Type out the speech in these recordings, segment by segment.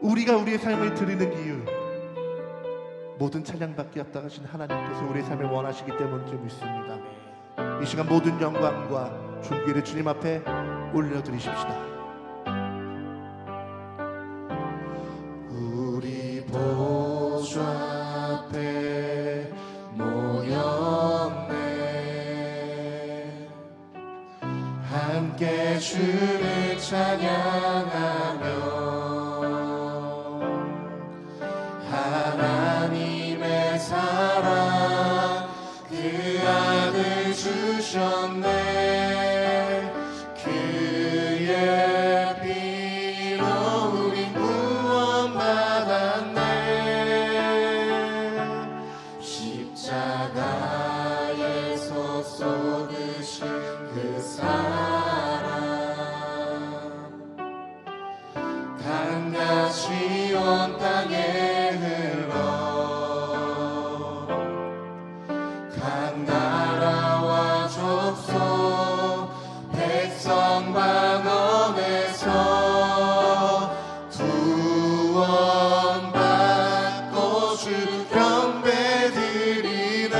우리가 우리의 삶을 드리는 이유, 모든 찬양받기 합당하신 하나님께서 우리의 삶을 원하시기 때문인 줄 믿습니다. 이 시간 모든 영광과 존귀를 주님 앞에 올려드리십시다. 우리 보좌 앞에 모였네. 함께 주를 찬양하며 하나님의 사랑 그 아들 주셨네. 그의 피로 우린 구원받았네. 십자가에서 쏟으신 그 사랑 강같이 온 땅에 각 나라와 족속 백성 만원에서 구원받고 주 경배 드리네.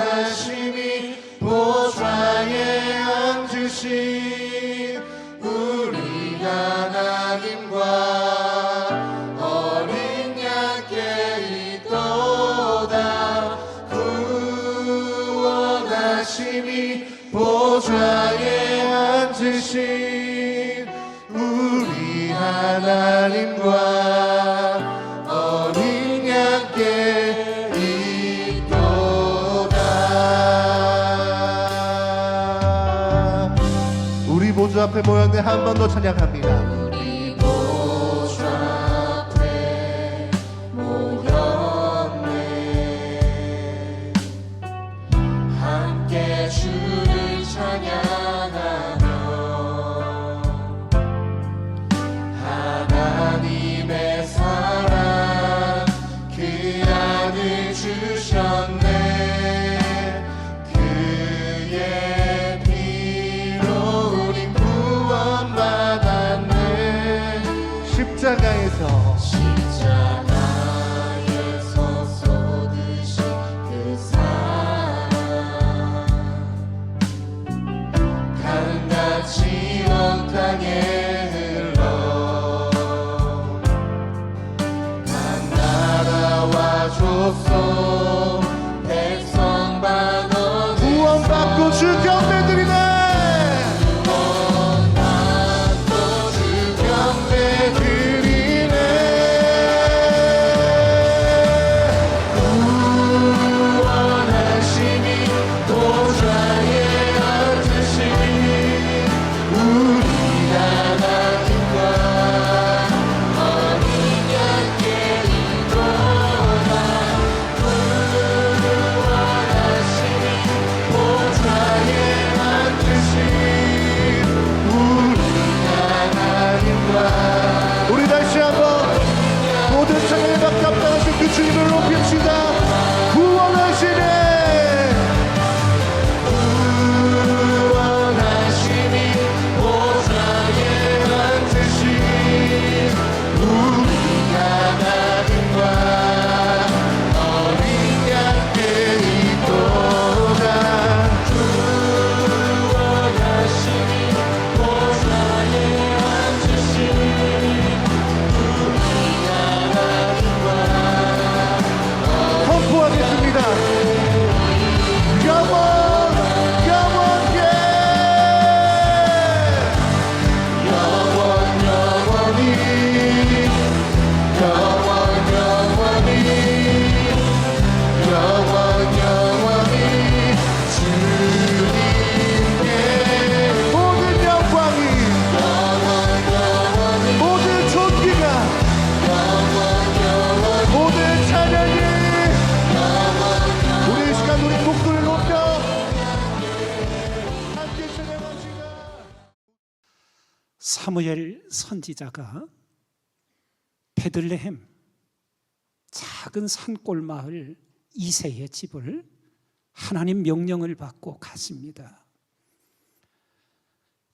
구원하심이 보좌에 앉으신 우리 하나님과 보좌에 앉으신 우리 하나님과 어린 양께 있도다. 우리 보좌 앞에 모였네. 한 번 더 찬양합니다. 우리 보좌 앞에 모였네. 함께 주를 찬양하며 하나님의 사랑 그 아들 주셨네. 그의 피로 우린 구원받았네. 십자가에서 쏟으신 그 사랑 강같이 온 땅에 흘러 각 나라와 족속 백성 만원 구원받고 주 경배 드리네. 구원받고 주 경배 드리네. 구원하심이 보좌에 앉으신 우리 하나님과 어린 양께 있도다. 구원하심이 보좌에 앉으신 우리 하나님과 우리 다시 한번 모든 찬양에 받게 합당하신 그 주님을 높입시다. 구원하시네. 구원하심이 보좌에 앉으신 우리 하나님과 어린 양께 있도다. 구원하심이 보좌에 앉으신 우리 하나님과 선포하겠습니다. 영원 영원히 영원 영원히 영원 영원히 영원 영원히 주님께 모든 영광이 영원 영원히 모든 존귀가 영원 영원히 모든 찬양이 우리 이 시간 우리 목소리를 높여 함께 찬양합시다. 사무엘 선지자가 베들레헴 작은 산골 마을 이새의 집을 하나님 명령을 받고 갔습니다.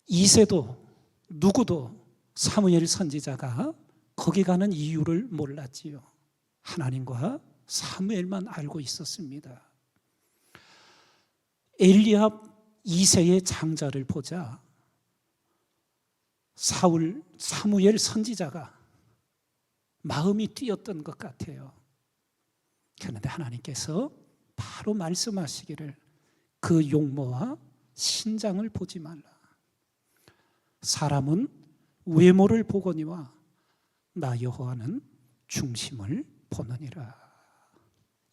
이새도 누구도 사무엘 선지자가 거기 가는 이유를 몰랐지요. 하나님과 사무엘만 알고 있었습니다. 엘리압 이새의 장자를 보자 사무엘 선지자가 마음이 뛰었던 것 같아요. 그런데 하나님께서 바로 말씀하시기를 그 용모와 신장을 보지 말라. 사람은 외모를 보거니와 나 여호와는 중심을 보느니라.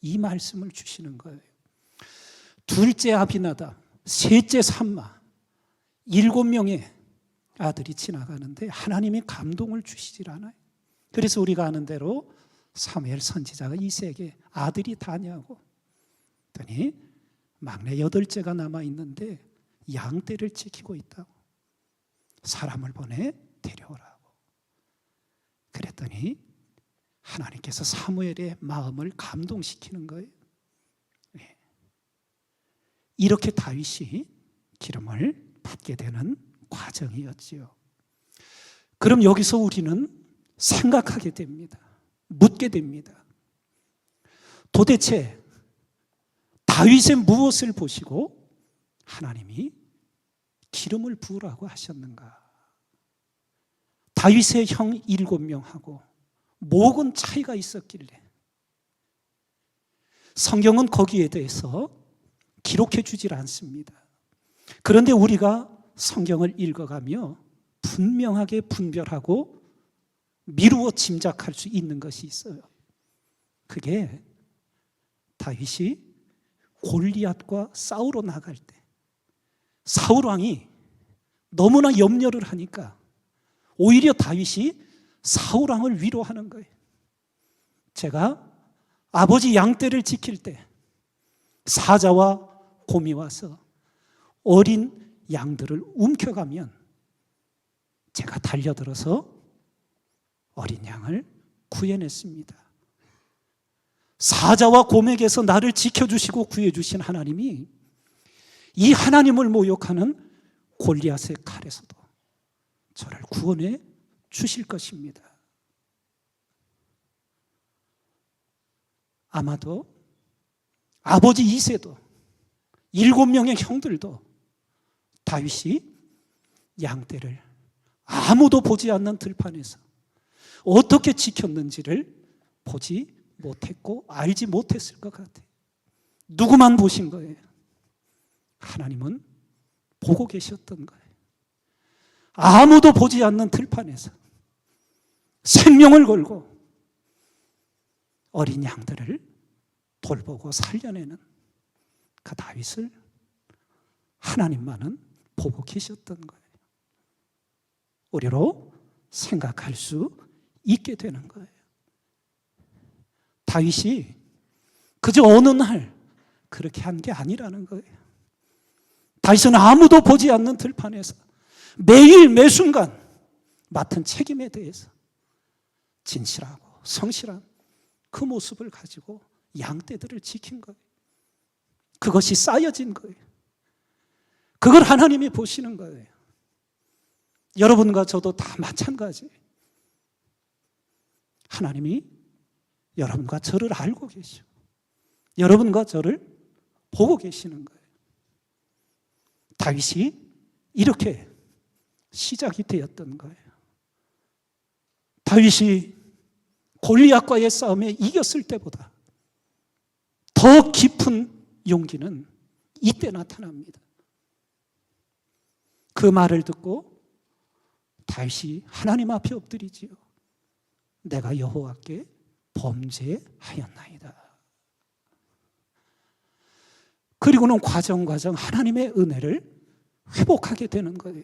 이 말씀을 주시는 거예요. 둘째 아비나답, 셋째 삼마, 7명의 아들이 지나가는데 하나님이 감동을 주시질 않아요. 그래서 우리가 아는 대로 사무엘 선지자가 이새에게 아들이 다냐고 그랬더니 막내 8째가 남아있는데 양떼를 지키고 있다고, 사람을 보내 데려오라고 그랬더니 하나님께서 사무엘의 마음을 감동시키는 거예요. 이렇게 다윗이 기름을 받게 되는 과정이었지요. 그럼 여기서 우리는 생각하게 됩니다. 묻게 됩니다. 도대체 다윗의 무엇을 보시고 하나님이 기름을 부으라고 하셨는가? 다윗의 형 7명하고 뭐건 차이가 있었길래? 성경은 거기에 대해서 기록해 주질 않습니다. 그런데 우리가 성경을 읽어가며 분명하게 분별하고 미루어 짐작할 수 있는 것이 있어요. 그게 다윗이 골리앗과 싸우러 나갈 때 사울 왕이 너무나 염려를 하니까 오히려 다윗이 사울 왕을 위로하는 거예요. 제가 아버지 양떼를 지킬 때 사자와 곰이 와서 어린 양들을 움켜가면 제가 달려들어서 어린 양을 구해냈습니다. 사자와 곰에게서 나를 지켜주시고 구해주신 하나님이 이 하나님을 모욕하는 골리앗의 칼에서도 저를 구원해 주실 것입니다. 아마도 아버지 이새도 7명의 형들도 다윗이 양떼를 아무도 보지 않는 들판에서 어떻게 지켰는지를 보지 못했고 알지 못했을 것 같아요. 누구만 보신 거예요? 하나님은 보고 계셨던 거예요. 아무도 보지 않는 들판에서 생명을 걸고 어린 양들을 돌보고 살려내는 그 다윗을 하나님만은 보고 계셨던 거예요. 우리로 생각할 수 있게 되는 거예요. 다윗이 그저 어느 날 그렇게 한 게 아니라는 거예요. 다윗은 아무도 보지 않는 들판에서 매일 매순간 맡은 책임에 대해서 진실하고 성실한 그 모습을 가지고 양떼들을 지킨 거예요. 그것이 쌓여진 거예요. 그걸 하나님이 보시는 거예요. 여러분과 저도 다 마찬가지예요. 하나님이 여러분과 저를 알고 계시고 여러분과 저를 보고 계시는 거예요. 다윗이 이렇게 시작이 되었던 거예요. 다윗이 골리앗과의 싸움에 이겼을 때보다 더 깊은 용기는 이때 나타납니다. 그 말을 듣고 다윗이 하나님 앞에 엎드리지요. 내가 여호와께 범죄하였나이다. 그리고는 과정 하나님의 은혜를 회복하게 되는 거예요.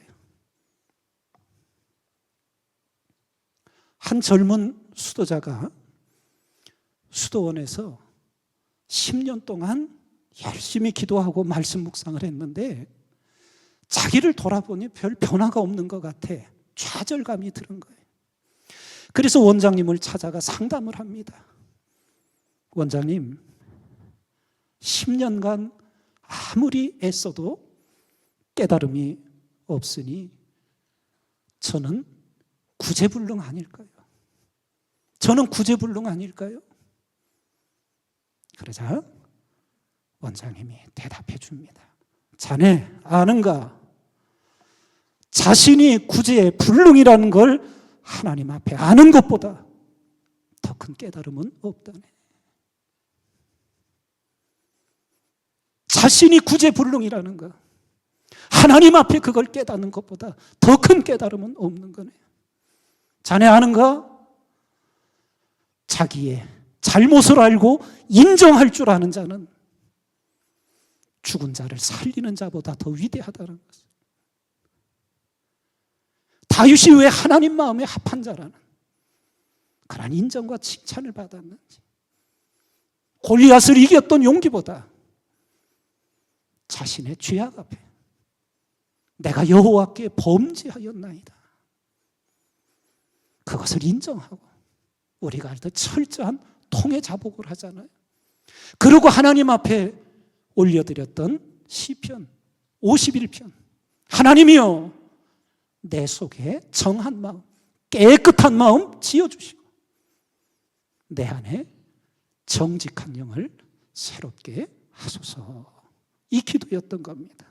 한 젊은 수도자가 수도원에서 10년 동안 열심히 기도하고 말씀 묵상을 했는데 자기를 돌아보니 별 변화가 없는 것 같아 좌절감이 드는 거예요. 그래서 원장님을 찾아가 상담을 합니다. 원장님, 10년간 아무리 애써도 깨달음이 없으니 저는 구제불능 아닐까요? 저는 구제불능 아닐까요? 그러자 원장님이 대답해 줍니다. 자네 아는가? 자신이 구제불능이라는 걸 하나님 앞에 아는 것보다 더 큰 깨달음은 없다네. 자신이 구제불능이라는 거, 하나님 앞에 그걸 깨닫는 것보다 더 큰 깨달음은 없는 거네. 자네 아는가? 자기의 잘못을 알고 인정할 줄 아는 자는 죽은 자를 살리는 자보다 더 위대하다는 것을. 다윗이 왜 하나님 마음에 합한 자라는 그런 인정과 칭찬을 받았는지, 골리앗을 이겼던 용기보다 자신의 죄악 앞에 내가 여호와께 범죄하였나이다, 그것을 인정하고 우리가 알듯 철저한 통회 자복을 하잖아요. 그리고 하나님 앞에 올려드렸던 시편 51편, 하나님이여 내 속에 정한 마음, 깨끗한 마음 지어주시고 내 안에 정직한 영을 새롭게 하소서, 이 기도였던 겁니다.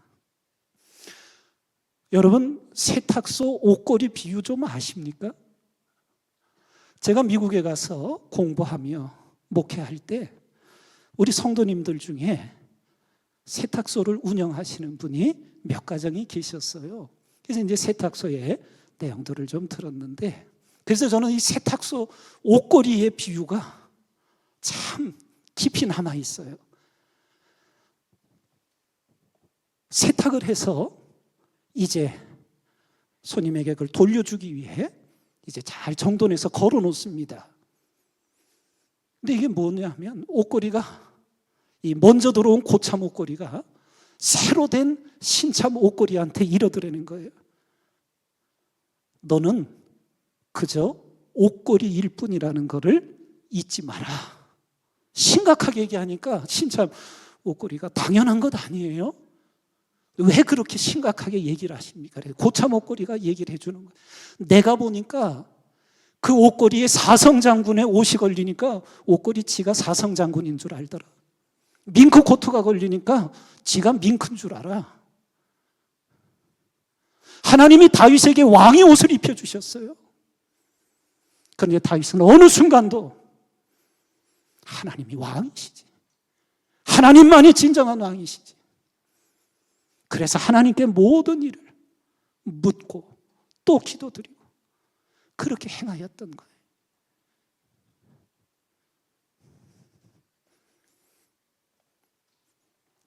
여러분, 세탁소 옷걸이 비유 좀 아십니까? 제가 미국에 가서 공부하며 목회할 때 우리 성도님들 중에 세탁소를 운영하시는 분이 몇 가정이 계셨어요. 그래서 이제 세탁소의 내용들을 좀 들었는데, 그래서 저는 이 세탁소 옷걸이의 비유가 참 깊이 남아 있어요. 세탁을 해서 이제 손님에게 그걸 돌려주기 위해 이제 잘 정돈해서 걸어 놓습니다. 근데 이게 뭐냐면, 옷걸이가, 이 먼저 들어온 고참 옷걸이가 새로 된 신참 옷걸이한테 이러더라는 거예요. 너는 그저 옷걸이일 뿐이라는 것을 잊지 마라. 심각하게 얘기하니까 신참 옷걸이가 당연한 것 아니에요? 왜 그렇게 심각하게 얘기를 하십니까? 고참 옷걸이가 얘기를 해주는 거예요. 내가 보니까 그 옷걸이에 사성장군의 옷이 걸리니까 옷걸이 지가 사성장군인 줄 알더라. 밍크 코트가 걸리니까 지가 밍크인 줄 알아. 하나님이 다윗에게 왕의 옷을 입혀주셨어요. 그런데 다윗은 어느 순간도 하나님이 왕이시지, 하나님만이 진정한 왕이시지, 그래서 하나님께 모든 일을 묻고 또 기도드리고 그렇게 행하였던 거예요.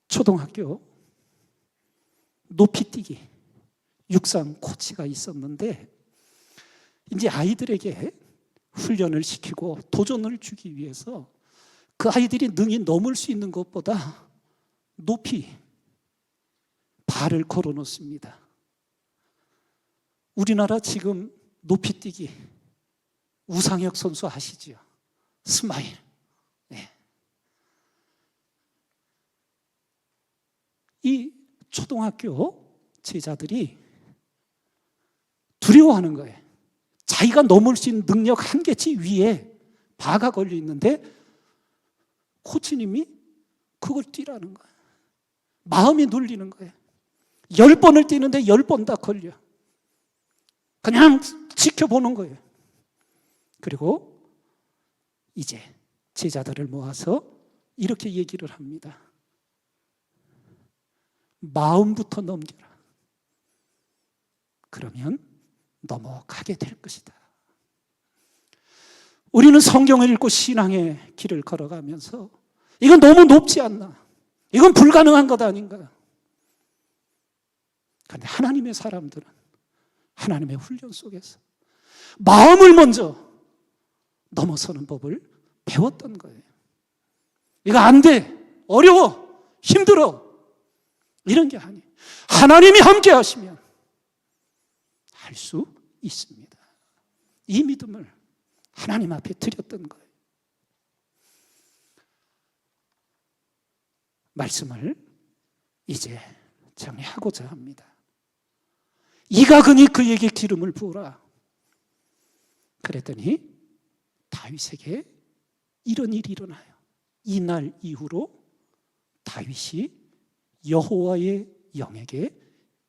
초등학교 높이뛰기 육상 코치가 있었는데, 이제 아이들에게 훈련을 시키고 도전을 주기 위해서 그 아이들이 능히 넘을 수 있는 것보다 높이 발을 걸어 놓습니다. 우리나라 지금 높이뛰기 우상혁 선수 아시죠? 스마일. 네. 이 초등학교 제자들이 두려워하는 거예요. 자기가 넘을 수 있는 능력 한계치 위에 바가 걸려 있는데 코치님이 그걸 뛰라는 거예요. 마음이 눌리는 거예요. 10번을 뛰는데 10번 다 걸려. 그냥 지켜보는 거예요. 그리고 이제 제자들을 모아서 이렇게 얘기를 합니다. 마음부터 넘겨라. 그러면 넘어가게 될 것이다. 우리는 성경을 읽고 신앙의 길을 걸어가면서 이건 너무 높지 않나? 이건 불가능한 것 아닌가? 그런데 하나님의 사람들은 하나님의 훈련 속에서 마음을 먼저 넘어서는 법을 배웠던 거예요. 이거 안 돼, 어려워, 힘들어, 이런 게 아니에요. 하나님이 함께 하시면 할 수 있습니다. 이 믿음을 하나님 앞에 드렸던 거예요. 말씀을 이제 정리하고자 합니다. 이가그니 그에게 기름을 부으라. 그랬더니 다윗에게 이런 일이 일어나요. 이날 이후로 다윗이 여호와의 영에게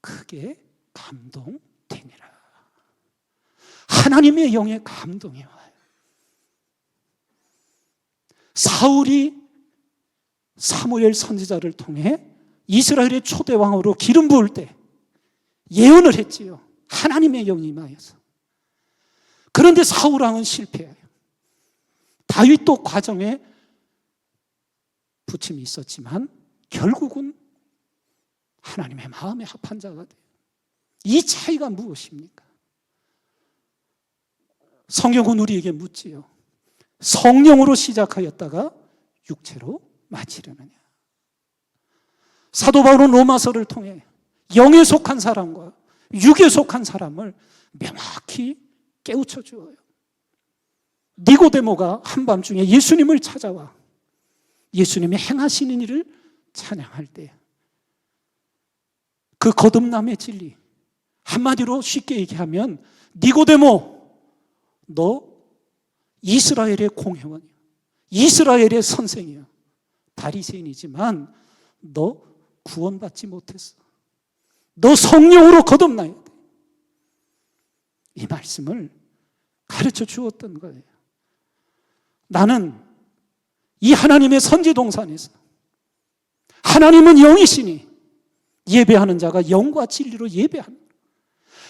크게 감동되니라. 하나님의 영에 감동이 와요. 사울이 사무엘 선지자를 통해 이스라엘의 초대왕으로 기름 부을 때 예언을 했지요. 하나님의 영이 임하여서. 그런데 사울왕은 실패해요. 다윗도 과정에 부침이 있었지만 결국은 하나님의 마음에 합한 자가 돼요. 이 차이가 무엇입니까? 성경은 우리에게 묻지요. 성령으로 시작하였다가 육체로 마치려느냐. 사도 바울은 로마서를 통해 영에 속한 사람과 육에 속한 사람을 명확히 깨우쳐 주어요. 니고데모가 한밤중에 예수님을 찾아와 예수님이 행하시는 일을 찬양할 때 그 거듭남의 진리, 한마디로 쉽게 얘기하면 니고데모, 너 이스라엘의 공회원이야. 이스라엘의 선생이야. 바리새인이지만 너 구원받지 못했어. 너 성령으로 거듭나야 돼. 이 말씀을 가르쳐 주었던 거예요. 나는 이 하나님의 선지 동산에서 하나님은 영이시니 예배하는 자가 영과 진리로 예배하는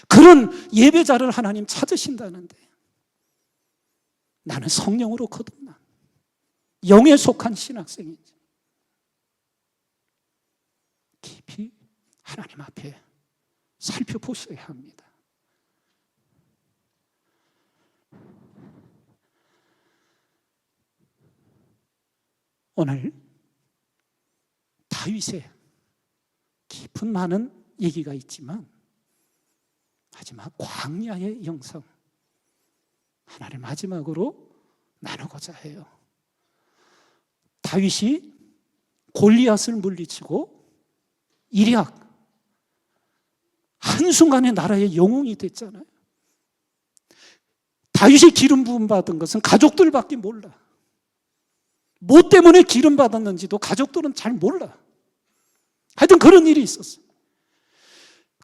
그런 예배자를 하나님 찾으신다는데 나는 성령으로 거듭나 영에 속한 신학생이지. 깊이 하나님 앞에 살펴보셔야 합니다. 오늘 다윗의 깊은 많은 얘기가 있지만 마지막 광야의 영성 하나를 마지막으로 나누고자 해요. 다윗이 골리앗을 물리치고 일약 한순간에 나라의 영웅이 됐잖아요. 다윗이 기름 부음 받은 것은 가족들밖에 몰라. 뭐 때문에 기름 받았는지도 가족들은 잘 몰라. 하여튼 그런 일이 있었어.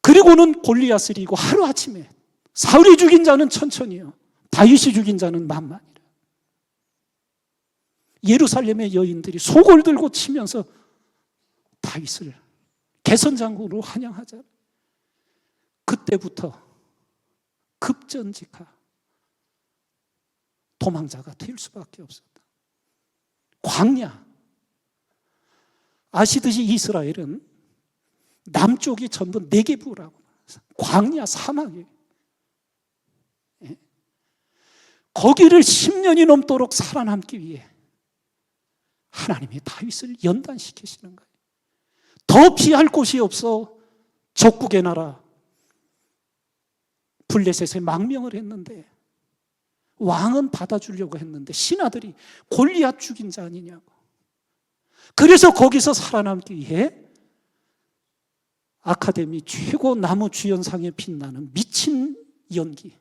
그리고는 골리앗을 이기고 하루아침에 사울이 죽인 자는 천천히요, 다윗이 죽인 자는 만만이라. 예루살렘의 여인들이 소골 들고 치면서 다윗을 개선장군으로 환영하자. 그때부터 급전직하 도망자가 될 수밖에 없었다. 광야, 아시듯이 이스라엘은 남쪽이 전부 네게부라고, 광야 사막이에요. 거기를 10년이 넘도록 살아남기 위해 하나님이 다윗을 연단시키시는 거예요. 더 피할 곳이 없어 적국의 나라 블레셋에 망명을 했는데 왕은 받아주려고 했는데 신하들이 골리앗 죽인 자 아니냐고. 그래서 거기서 살아남기 위해 아카데미 최고 나무 주연상에 빛나는 미친 연기,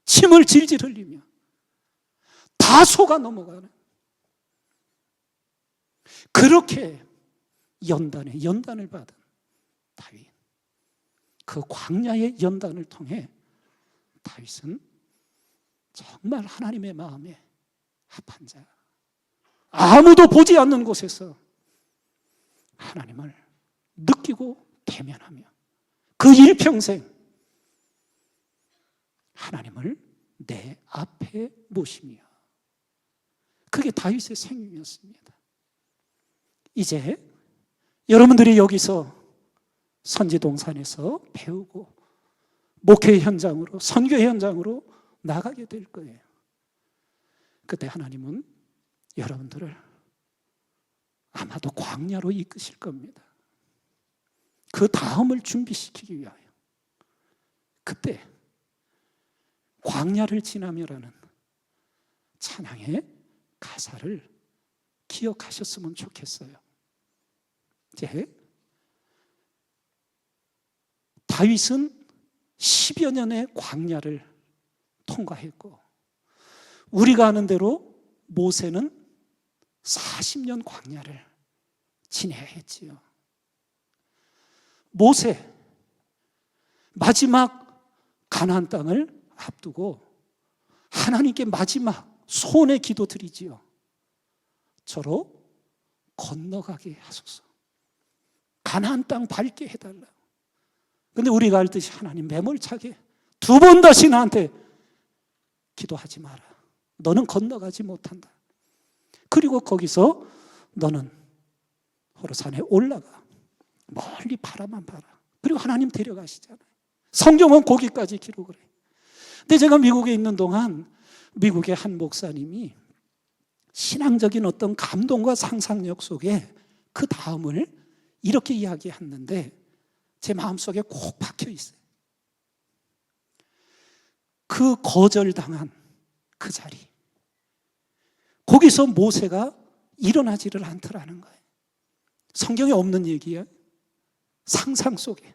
침을 질질 흘리며 다 속아 넘어가는, 그렇게 연단을 받은 다윗. 그 광야의 연단을 통해 다윗은 정말 하나님의 마음에 합한 자, 아무도 보지 않는 곳에서 하나님을 느끼고 대면하며 그 일평생 하나님을 내 앞에 모시며, 그게 다윗의 생명이었습니다. 이제 여러분들이 여기서 선지동산에서 배우고 목회 현장으로, 선교 현장으로 나가게 될 거예요. 그때 하나님은 여러분들을 아마도 광야로 이끄실 겁니다. 그 다음을 준비시키기 위하여. 그때 광야를 지나며라는 찬양의 가사를 기억하셨으면 좋겠어요. 이제 다윗은 10여 년의 광야를 통과했고, 우리가 아는 대로 모세는 40년 광야를 지내야 했지요. 모세, 마지막 가나안 땅을 앞두고 하나님께 마지막 소원의 기도 드리지요. 저로 건너가게 하소서. 가나안 땅 밟게 해달라. 근데 우리가 알듯이 하나님 매몰차게 2번 다시 나한테 기도하지 마라. 너는 건너가지 못한다. 그리고 거기서 너는 호르산에 올라가. 멀리 바라만 봐라. 그리고 하나님 데려가시잖아요. 성경은 거기까지 기록을 해요. 근데 제가 미국에 있는 동안 미국의 한 목사님이 신앙적인 어떤 감동과 상상력 속에 그 다음을 이렇게 이야기했는데 제 마음속에 꼭 박혀 있어요. 그 거절당한 그 자리, 거기서 모세가 일어나지를 않더라는 거예요. 성경에 없는 얘기야. 상상 속에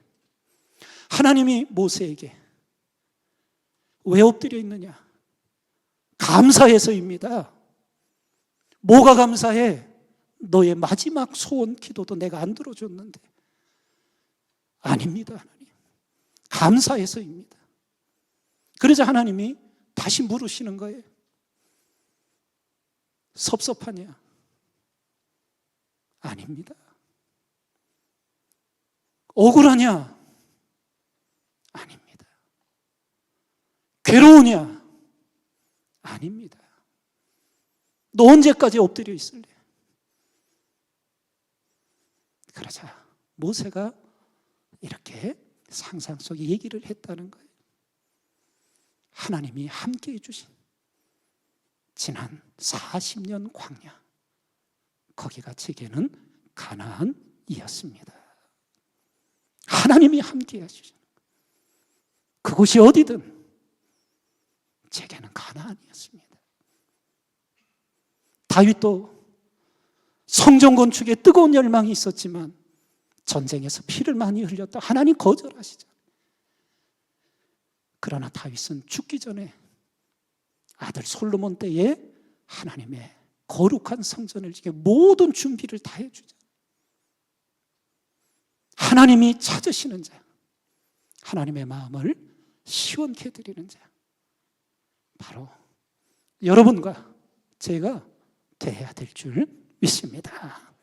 하나님이 모세에게 왜 엎드려 있느냐? 감사해서입니다. 뭐가 감사해? 너의 마지막 소원 기도도 내가 안 들어줬는데. 아닙니다, 하나님. 감사해서입니다. 그러자 하나님이 다시 물으시는 거예요. 섭섭하냐? 아닙니다. 억울하냐? 아닙니다. 괴로우냐? 아닙니다. 너 언제까지 엎드려 있을래? 그러자 모세가 이렇게 상상 속에 얘기를 했다는 거예요. 하나님이 함께해 주신 지난 40년 광야, 거기가 제게는 가나안이었습니다. 하나님이 함께해 주신 그곳이 어디든 제게는 가나안이었습니다. 다윗도 성전 건축에 뜨거운 열망이 있었지만 전쟁에서 피를 많이 흘렸다. 하나님 거절하시죠. 그러나 다윗은 죽기 전에 아들 솔로몬 때에 하나님의 거룩한 성전을 지켜 모든 준비를 다 해주죠. 하나님이 찾으시는 자, 하나님의 마음을 시원케 해드리는 자, 바로 여러분과 제가 돼야 될 줄 믿습니다.